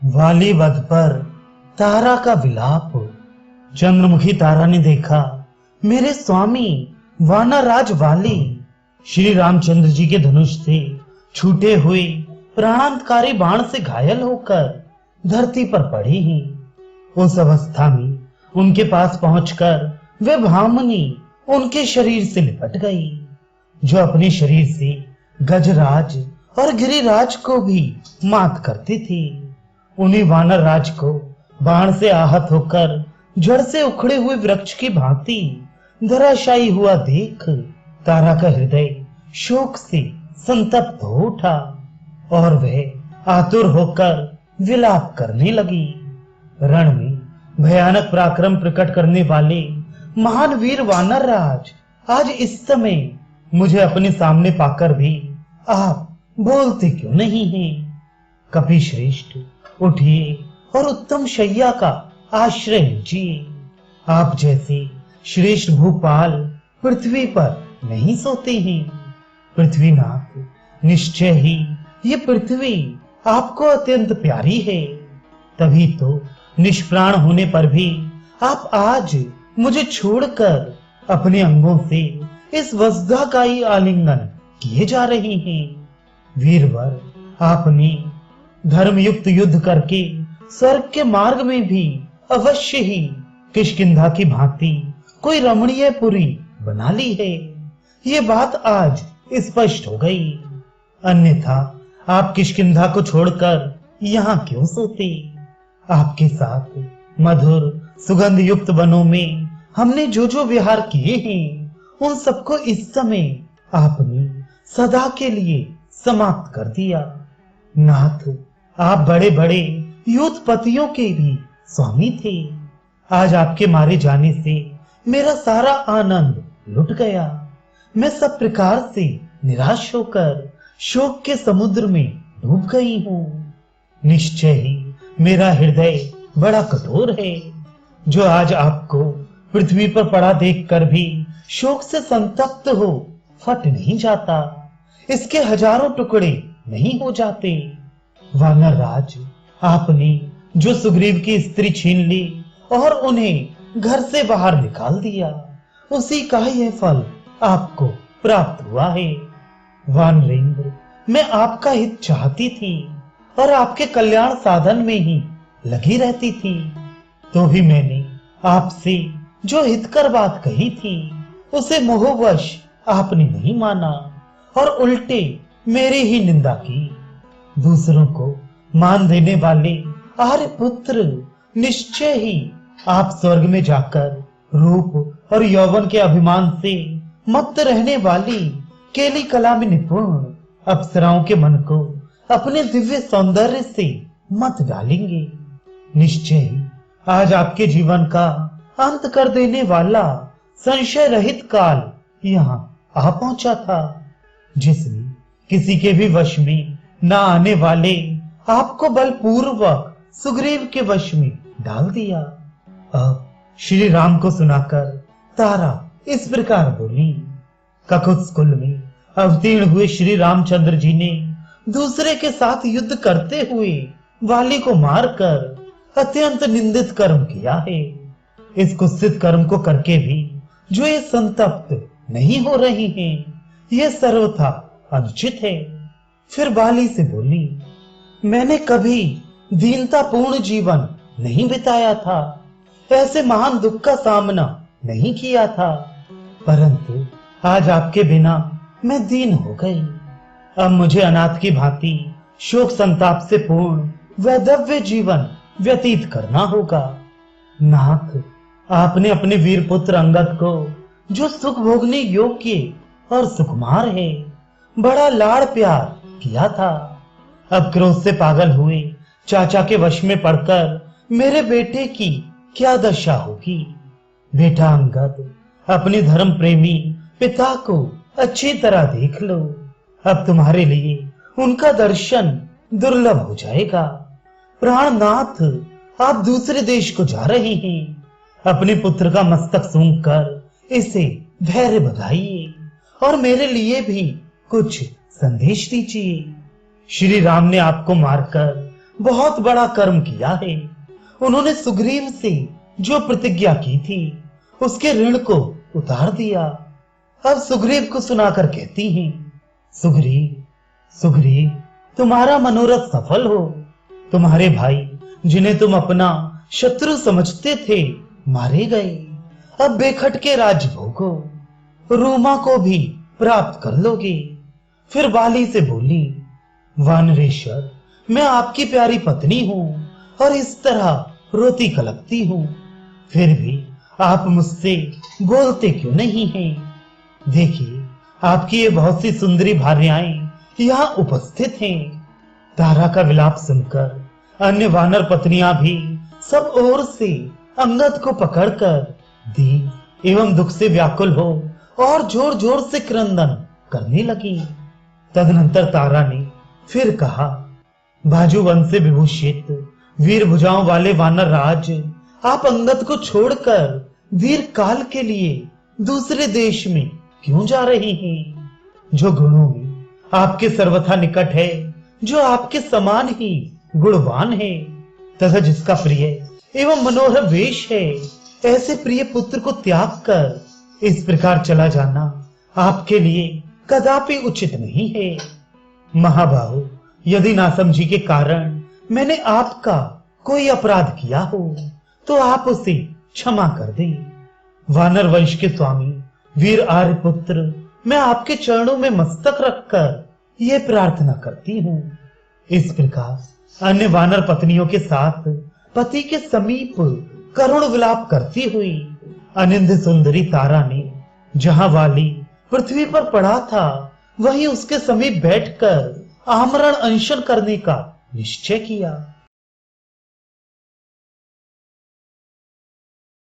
वाली वध पर तारा का विलाप। चंद्रमुखी तारा ने देखा मेरे स्वामी वानरराज वाली श्री रामचंद्र जी के धनुष से छूटे हुए प्राणांतकारी बाण से घायल होकर धरती पर पड़ी ही। उस अवस्था में उनके पास पहुंचकर वे भामनी उनके शरीर से लिपट गई, जो अपने शरीर से गजराज और गिरिराज को भी मात करती थी। उन्हीं वानर राज को बाण से आहत होकर जड़ से उखड़े हुए वृक्ष की भांति धराशायी हुआ देख तारा का हृदय शोक से संतप्त हो उठा और वह आतुर होकर विलाप करने लगी। रण में भयानक पराक्रम प्रकट करने वाले महान वीर वानर राज आज इस समय मुझे अपने सामने पाकर भी आप बोलते क्यों नहीं हैं? कपि श्रेष्ठ उठिए और उत्तम शैया का आश्रय लीजिए। आप जैसे श्रेष्ठ भूपाल पृथ्वी पर नहीं सोते हैं। पृथ्वीनाथ, निश्चय ही ये पृथ्वी आपको अत्यंत प्यारी है, तभी तो निष्प्राण होने पर भी आप आज मुझे छोड़कर अपने अंगों से इस वज्रकायी आलिंगन किए जा रहे हैं। वीरवर, आपने धर्मयुक्त युद्ध करके स्वर्ग के मार्ग में भी अवश्य ही किष्किंधा की भांति कोई रमणीय पुरी बना ली है, ये बात आज स्पष्ट हो गई। अन्यथा आप किष्किंधा को छोड़कर यहाँ क्यों सोते? आपके साथ मधुर सुगंध युक्त वनों में हमने जो जो विहार किए हैं, उन सबको इस समय आपने सदा के लिए समाप्त कर दिया। नाथ, आप बड़े बड़े योद्धपतियों के भी स्वामी थे। आज आपके मारे जाने से मेरा सारा आनंद लुट गया। मैं सब प्रकार से निराश होकर शोक के समुद्र में डूब गई हूँ। निश्चय ही मेरा हृदय बड़ा कठोर है, जो आज आपको पृथ्वी पर पड़ा देखकर भी शोक से संतप्त हो फट नहीं जाता, इसके हजारों टुकड़े नहीं हो जाते। वानर राज, आपने जो सुग्रीव की स्त्री छीन ली और उन्हें घर से बाहर निकाल दिया, उसी का यह फल आपको प्राप्त हुआ है। वानरेंद्र, मैं आपका हित चाहती थी और आपके कल्याण साधन में ही लगी रहती थी, तो भी मैंने आपसे जो हितकर बात कही थी उसे मोहवश आपने नहीं माना और उल्टे मेरी ही निंदा की। दूसरों को मान देने वाले आर्यपुत्र, निश्चय ही आप स्वर्ग में जाकर रूप और यौवन के अभिमान से मत्त रहने वाली केली कला में निपुण अप्सराओं के मन को अपने दिव्य सौंदर्य से मत डालेंगे। निश्चय ही आज आपके जीवन का अंत कर देने वाला संशय रहित काल यहाँ आ पहुंचा था, जिसने किसी के भी वश में न आने वाले आपको बलपूर्वक सुग्रीव के वश में डाल दिया। अब श्री राम को सुनाकर तारा इस प्रकार बोली। ककुत्स कुल में अवतीर्ण हुए श्री रामचंद्र जी ने दूसरे के साथ युद्ध करते हुए वाली को मारकर अत्यंत निंदित कर्म किया है। इस कुत्सित कर्म को करके भी जो ये संतप्त नहीं हो रही हैं, ये सर्वथा अनुचित है। फिर बाली से बोली, मैंने कभी दीनतापूर्ण जीवन नहीं बिताया था, ऐसे महान दुख का सामना नहीं किया था, परंतु आज आपके बिना मैं दीन हो गई। अब मुझे अनाथ की भांति शोक संताप से पूर्ण वैधव्य जीवन व्यतीत करना होगा। नाथ, आपने अपने वीर पुत्र अंगद को, जो सुख भोगने योग्य और सुकुमार है, बड़ा लाड़ प्यार किया था। अब क्रोध से पागल हुए चाचा के वश में पड़कर मेरे बेटे की क्या दशा होगी? बेटा अंगद, अपने धर्म प्रेमी पिता को अच्छी तरह देख लो। अब तुम्हारे लिए उनका दर्शन दुर्लभ हो जाएगा। प्राणनाथ, आप दूसरे देश को जा रहे हैं। अपने पुत्र का मस्तक सूंघकर इसे धैर्य बधाइए और मेरे लिए भी कुछ संदेश दीजिए। श्री राम ने आपको मारकर बहुत बड़ा कर्म किया है। उन्होंने सुग्रीव से जो प्रतिज्ञा की थी उसके ऋण को उतार दिया। अब सुग्रीव को सुनाकर कहती हैं, सुग्रीव सुग्रीव, तुम्हारा मनोरथ सफल हो। तुम्हारे भाई जिन्हें तुम अपना शत्रु समझते थे मारे गए। अब बेखटके राज्य भोगो, रूमा को भी प्राप्त कर लोगे। फिर बाली से बोली, वानरेश्वर, मैं आपकी प्यारी पत्नी हूं और इस तरह रोती कलपती हूं, फिर भी आप मुझसे बोलते क्यों नहीं हैं? देखिए, आपकी ये बहुत सी सुंदरी भार्याएं यहाँ उपस्थित हैं। तारा का विलाप सुनकर अन्य वानर पत्नियां भी सब ओर से अंगद को पकड़कर दीन एवं दुख से व्याकुल हो और जोर जोर से क्रंदन करने लगी। तदनंतर तारा ने फिर कहा, बाजूवन से विभूषित वीर भुजाओं वाले वानर राज, आप अंगद को छोड़कर दीर्घ काल के लिए दूसरे देश में क्यों जा रहे हैं? जो गुणों में आपके सर्वथा निकट है, जो आपके समान ही गुणवान है, तथा जिसका प्रिय एवं मनोहर वेश है, ऐसे प्रिय पुत्र को त्याग कर इस प्रकार चला जाना आपके लिए कदापि उचित नहीं है। महाबाहु, यदि नासमझी के कारण मैंने आपका कोई अपराध किया हो तो आप उसे क्षमा कर दें। वानर वंश के स्वामी वीर आर्यपुत्र, मैं आपके चरणों में मस्तक रखकर ये प्रार्थना करती हूँ। इस प्रकार अन्य वानर पत्नियों के साथ पति के समीप करुण विलाप करती हुई अनिंद सुंदरी तारा ने जहां वाली पृथ्वी पर पड़ा था वहीं उसके समीप बैठकर आमरण अनशन करने का निश्चय किया।